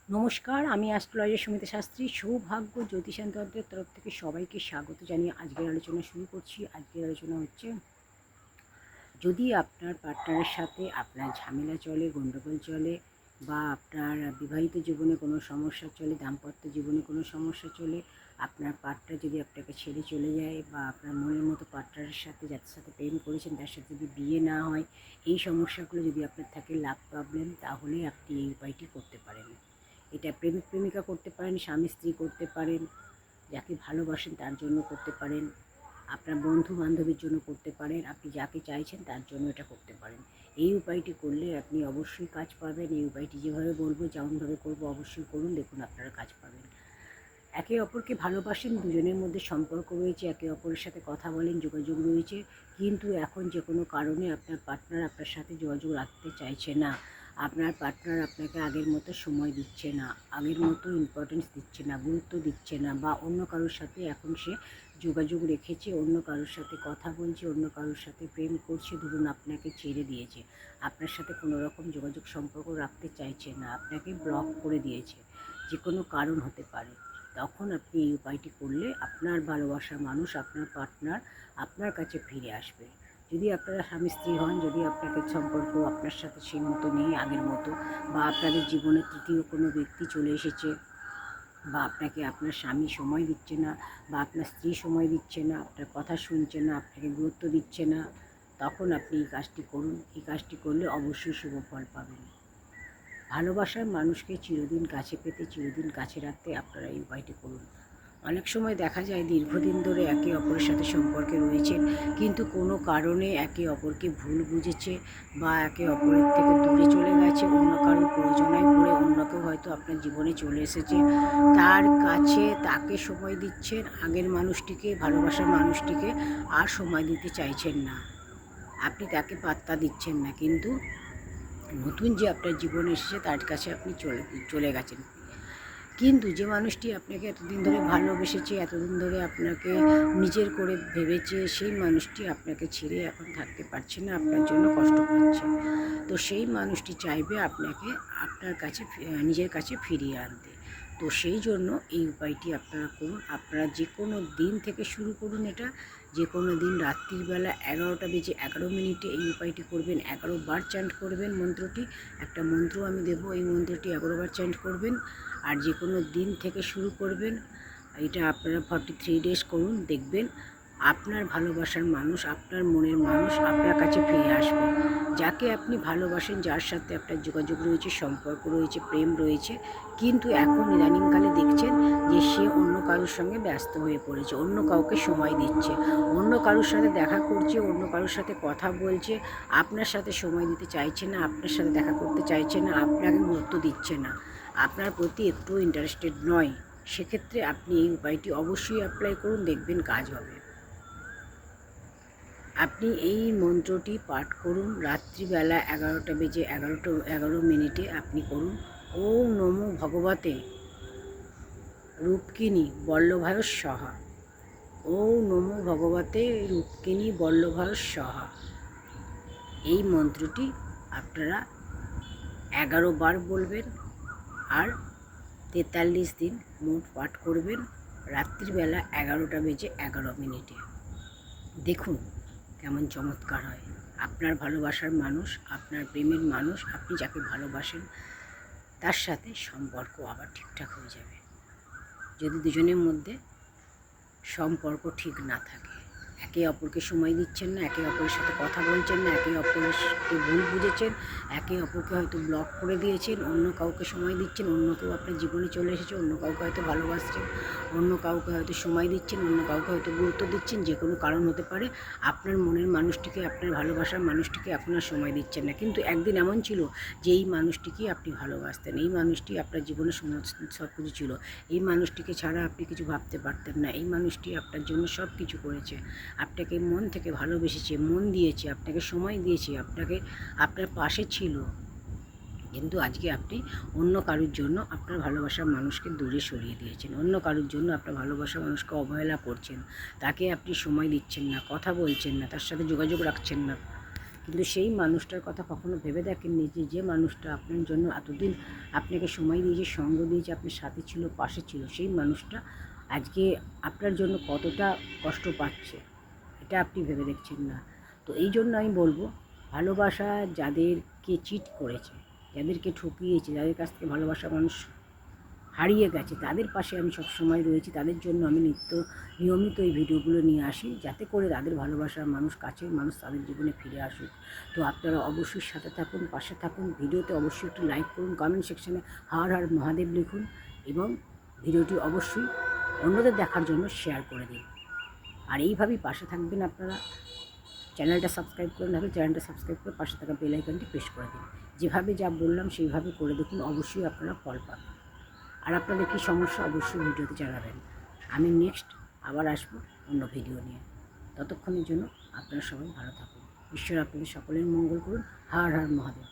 নমস্কার, আমি অ্যাস্ট্রোলজার সুমিতা শাস্ত্রী। সৌভাগ্য জ্যোতিষান্তরের তরফ থেকে সবাইকে স্বাগত জানিয়ে আজকের আলোচনা শুরু করছি। আজকের আলোচনা হচ্ছে, যদি আপনার পার্টনারের সাথে আপনার ঝামেলা চলে, গণ্ডগোল চলে, বা আপনার বিবাহিত জীবনে কোনো সমস্যা চলে, দাম্পত্য জীবনে কোনো সমস্যা চলে, আপনার পার্টনার যদি আপনাকে ছেড়ে চলে যায়, বা আপনার মনের মতো পার্টনারের সাথে যার সাথে প্রেম করেছেন তার সাথে যদি বিয়ে না হয়, এই সমস্যাগুলো যদি আপনার থাকে, লাভ প্রবলেম, তাহলে আপনি এই উপায়টি করতে পারেন। এটা প্রেমিক প্রেমিকা করতে পারেন, স্বামী স্ত্রী করতে পারেন, যাকে ভালোবাসেন তার জন্য করতে পারেন, আপনার বন্ধু বান্ধবীর জন্য করতে পারেন, আপনি যাকে চাইছেন তার জন্য এটা করতে পারেন। এই উপায়টি করলে আপনি অবশ্যই কাজ পাবেন। এই উপায়টি যেভাবে বলবো, যেমনভাবে করবো অবশ্যই করুন, দেখুন আপনারা কাজ পাবেন। একে অপরকে ভালোবাসেন, দুজনের মধ্যে সম্পর্ক রয়েছে, একে অপরের সাথে কথা বলেন, যোগাযোগ রয়েছে, কিন্তু এখন যে কোনো কারণে আপনার পার্টনার আপনার সাথে যোগাযোগ রাখতে চাইছে না। আপনার পার্টনার আপনাকে আগের মতো সময় দিচ্ছে না, আগের মতো ইম্পর্টেন্স দিচ্ছে না, গুরুত্ব দিচ্ছে না, বা অন্য কারোর সাথে এখন সে যোগাযোগ রেখেছে, অন্য কারোর সাথে কথা বলছে, অন্য কারোর সাথে প্রেম করছে, ধরুন আপনাকে ছেড়ে দিয়েছে, আপনার সাথে কোনো রকম যোগাযোগ সম্পর্ক রাখতে চাইছে না, আপনাকে ব্লক করে দিয়েছে, যে কোনো কারণ হতে পারে। তখন আপনি এই উপায়টি করলে আপনার ভালোবাসার মানুষ, আপনার পার্টনার আপনার কাছে ফিরে আসবে। যদি আপনারা স্বামী স্ত্রী হন, যদি আপনাকে সম্পর্ক আপনার সাথে সেই মতো নেই আগের মতো, বা আপনাদের জীবনে তৃতীয় কোনো ব্যক্তি চলে এসেছে, বা আপনাকে আপনার স্বামী সময় দিচ্ছে না, বা আপনার স্ত্রী সময় দিচ্ছে না, আপনার কথা শুনছে না, আপনাকে গুরুত্ব দিচ্ছে না, তখন আপনি এই কাজটি করুন। এই কাজটি করলে অবশ্যই শুভ ফল পাবেন। ভালোবাসার মানুষকে চিরদিন কাছে পেতে, চিরদিন কাছে রাখতে আপনারা এই উপায়টি করুন। অনেক সময় দেখা যায় দীর্ঘদিন ধরে একে অপরের সাথে সম্পর্কে রয়েছেন, কিন্তু কোনো কারণে একে অপরকে ভুল বুঝেছে, বা একে অপরের থেকে দূরে চলে গেছে, অন্য কারোর প্রয়োজনায় পড়ে অন্য কেউ হয়তো আপনার জীবনে চলে এসেছে, তার কাছে তাকে সময় দিচ্ছেন, আগের মানুষটিকে, ভালোবাসার মানুষটিকে আর সময় দিতে চাইছেন না, আপনি তাকে পাত্তা দিচ্ছেন না, কিন্তু নতুন যে আপনার জীবনে এসেছে তার কাছে আপনি চলে গেছেন। কিন্তু যে মানুষটি আপনাকে এতদিন ধরে ভালোবেসেছে, এতদিন ধরে আপনাকে নিজের করে ভেবেছে, সেই মানুষটি আপনাকে ছেড়ে এখন থাকতে পারছে না, আপনার জন্য কষ্ট পাচ্ছে। তো সেই মানুষটি চাইবে আপনাকে আপনার কাছে নিজের কাছে ফিরিয়ে আনতে। তো সেই জন্য এই উপায়টি আপনারা করুন। আপনারা যে কোনো দিন থেকে শুরু করুন এটা। যে কোনো দিন রাত্রিবেলা 11:11 এই উপায়টি করবেন। 11 বার চ্যান্ট করবেন মন্ত্রটি। একটা মন্ত্র আমি দেবো, এই মন্ত্রটি 11 বার চ্যান্ট করবেন। আর যে কোনো দিন থেকে শুরু করবেন। এটা আপনারা 43 ডেজ করুন, দেখবেন আপনার ভালোবাসার মানুষ, আপনার মনের মানুষ আপনার কাছে ফিরে আসবে। যাকে আপনি ভালোবাসেন, যার সাথে আপনার যোগাযোগ রয়েছে, সম্পর্ক রয়েছে, প্রেম রয়েছে, কিন্তু এখন ইদানিংকালে দেখছেন যে সে অন্য কারোর সঙ্গে ব্যস্ত হয়ে পড়েছে, অন্য কাউকে সময় দিচ্ছে, অন্য কারোর সাথে দেখা করছে, অন্য কারোর সাথে কথা বলছে, আপনার সাথে সময় দিতে চাইছে না, আপনার সাথে দেখা করতে চাইছে না, আপনাকে গুরুত্ব দিচ্ছে না, আপনার প্রতি একটু ইন্টারেস্টেড নয়। সেক্ষেত্রে আপনি এই উপায়টি অবশ্যই অ্যাপ্লাই করুন, দেখবেন কাজ হবে। আপনি এই মন্ত্রটি পাঠ করুন রাত্রিবেলা 11:11 আপনি করুন। ওম নমো ভগবতে রূপকিনী বল্লভায় স্বাহা। ওম নমো ভগবতে রূপকিনী বল্লভায় স্বাহা। এই মন্ত্রটি আপনারা 11 বার বলবেন, আর 43 দিন মোট পাঠ করবেন রাত্রিবেলা 11:11। দেখুন কেমন চমৎকার হয়। আপনার ভালোবাসার মানুষ, আপনার প্রেমের মানুষ, আপনি যাকে ভালোবাসেন তার সাথে সম্পর্ক আবার ঠিকঠাক হয়ে যাবে। যদি দুজনের মধ্যে সম্পর্ক ঠিক না থাকে, একে অপরকে সময় দিচ্ছেন না, একে অপরের সাথে কথা বলছেন না, একে অপরকে ভুল বুঝেছেন, একে অপরকে হয়তো ব্লক করে দিয়েছেন, অন্য কাউকে সময় দিচ্ছেন, অন্য কেউ আপনার জীবনে চলে এসেছে, অন্য কাউকে হয়তো ভালোবাসছেন, অন্য কাউকে হয়তো সময় দিচ্ছেন, অন্য কাউকে হয়তো গুরুত্ব দিচ্ছেন, যে কোনো কারণ হতে পারে আপনার মনের মানুষটিকে, আপনার ভালোবাসার মানুষটিকে এখন আর সময় দিচ্ছেন না। কিন্তু একদিন এমন ছিল যে এই মানুষটিকেই আপনি ভালোবাসতেন, এই মানুষটি আপনার জীবনে সব কিছু ছিল, এই মানুষটিকে ছাড়া আপনি কিছু ভাবতে পারতেন না, এই মানুষটি আপনার জন্য সব কিছু করেছে, আপনাকে মন থেকে ভালোবেসেছে, মন দিয়েছে, আপনাকে সময় দিয়েছে, আপনাকে আপনার পাশে ছিল, কিন্তু আজকে আপনি অন্য কারোর জন্য আপনার ভালোবাসার মানুষকে দূরে সরিয়ে দিয়েছেন, অন্য কারোর জন্য আপনার ভালোবাসার মানুষকে অবহেলা করছেন, তাকে আপনি সময় দিচ্ছেন না, কথা বলছেন না, তার সাথে যোগাযোগ রাখছেন না, কিন্তু সেই মানুষটার কথা কখনো ভেবে দেখেননি যে মানুষটা আপনার জন্য এতদিন আপনাকে সময় দিয়েছে, সঙ্গ দিয়েছে, আপনার সাথে ছিল, পাশে ছিল, সেই মানুষটা আজকে আপনার জন্য কতটা কষ্ট পাচ্ছে, এটা আপনি ভেবে দেখছেন না। তো এই জন্য আমি বলবো, ভালোবাসা যাদেরকে চিট করেছে, যাদেরকে ঠকিয়েছে, যাদের কাছ থেকে ভালোবাসা মানুষ হারিয়ে গেছে, তাদের পাশে আমি সবসময় রয়েছি। তাদের জন্য আমি নিয়মিত এই ভিডিওগুলো নিয়ে আসি, যাতে করে তাদের ভালোবাসার মানুষ, কাছের মানুষ তাদের জীবনে ফিরে আসুক। তো আপনারা অবশ্যই সাথে থাকুন, পাশে থাকুন। ভিডিওতে অবশ্যই একটু লাইক করুন, কমেন্ট সেকশনে হর হর মহাদেব লিখুন এবং ভিডিওটি অবশ্যই অন্যদের দেখার জন্য শেয়ার করে দিন। আর এইভাবেই পাশে থাকবেন আপনারা। চ্যানেলটা সাবস্ক্রাইব করে রাখবেন, চ্যানেলটা সাবস্ক্রাইব করে পাশে থাকা বেল আইকনটি প্রেস করে দিন। যেভাবে যা বললাম সেইভাবে করে দেখুন, অবশ্যই আপনারা ফল পাবেন। আর আপনাদের কী সমস্যা অবশ্যই ভিডিওতে জানাবেন। আমি নেক্সট আবার আসবো অন্য ভিডিও নিয়ে। ততক্ষণের জন্য আপনারা সবাই ভালো থাকুন। ঈশ্বর আপনাদের সকলের মঙ্গল করুন। হর হর মহাদেব।